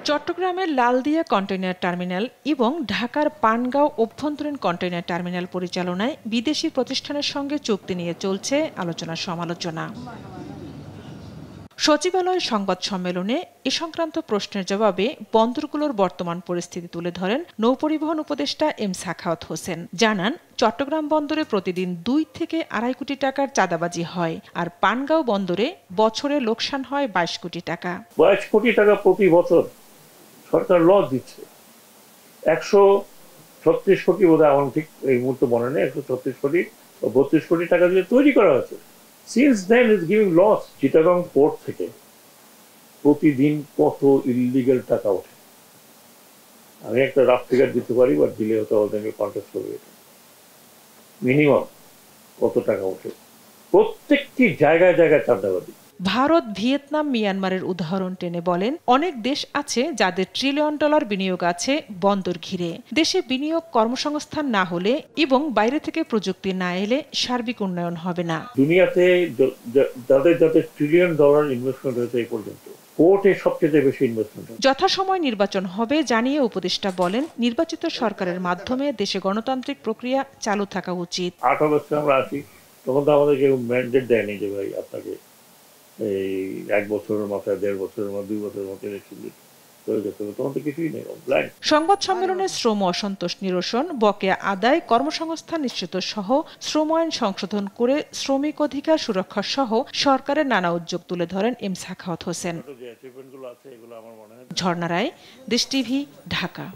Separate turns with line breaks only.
চট্টগ্রামের Laldia container terminal এবং ঢাকার পানগাঁও অভ্যন্তরীণ কন্টেইনার টার্মিনাল পরিচালনায় বিদেশি প্রতিষ্ঠানের সঙ্গে চুক্তি নিয়ে চলছে আলোচনা সমালোচনা। সচিবালয় সংবাদ সম্মেলনে এ সংক্রান্ত প্রশ্নের জবাবে বন্দরগুলোর বর্তমান পরিস্থিতি তুলে ধরেন নৌপরিবহন উপদেষ্টা এম সাখাওয়াত হোসেন। জানান, চট্টগ্রাম বন্দরে প্রতিদিন 2 থেকে 2.5 কোটি টাকার চাঁদাবাজি হয়, আর পানগাঁও বন্দরে বছরে লোকসান হয় 22 কোটি টাকা।
22 কোটি টাকা প্রতি বছর সরকার লস দিচ্ছে। 136 কোটি বোধহয়, আমার ঠিক এই মুহূর্তে মনে নেই, 136 কোটি 32 কোটি টাকা দিয়ে তৈরি করা হয়েছে। Since then is giving loss. Chittagong port থেকে প্রতিদিন কত ইলিগাল টাকা ওঠে, আমি একটা রাফ ফিগার দিতে পারি, বাট দিলে হয়তো ওদেরকে কন্টেস্ট করবে। মিনিমাম কত টাকা ওঠে প্রত্যেকটি জায়গায় জায়গায় চাঁদাবাজি।
ভারত, ভিয়েতনাম, মিয়ানমারের উদাহরণ টেনে বলেন, অনেক দেশ আছে যাদের $1 ট্রিলিয়ন বিনিয়োগ আছে বন্দর ঘিরে। দেশে বিনিয়োগ, কর্মসংস্থান না হলে এবং বাইরে থেকে প্রযুক্তি না এলে সার্বিক উন্নয়ন হবে না।
দুনিয়াতে যাদের $1 ট্রিলিয়ন ইনভেস্টমেন্ট হয়েছে এই পর্যন্ত, পোর্টে সবচেয়ে বেশি ইনভেস্টমেন্ট।
যথাসময় নির্বাচন হবে জানিয়ে উপদেষ্টা বলেন, নির্বাচিত সরকারের মাধ্যমে দেশে গণতান্ত্রিক প্রক্রিয়া চালু থাকা উচিত।
8 আগস্টে আমরা আসি, তখন তো আমাদের কেউ ম্যান্ডেট দেয়নি যে ভাই আপনাকে এই 1 বছরের মাথায়, 1.5 বছরের মাথায়, 2 বছরের মাথায় ইলেকশন দিতে হবে, তখন তো কিছুই নেই।
সংবাদ সম্মেলনে শ্রম অসন্তোষ নিরসন, বকেয়া আদায়, কর্মসংস্থান নিশ্চিত সহ শ্রম আইন সংশোধন করে শ্রমিক অধিকার সুরক্ষা সহ সরকারের নানা উদ্যোগ তুলে ধরেন এম সাখাওয়াত হোসেন। ঝর্ণা রায়, দেশ টিভি, ঢাকা।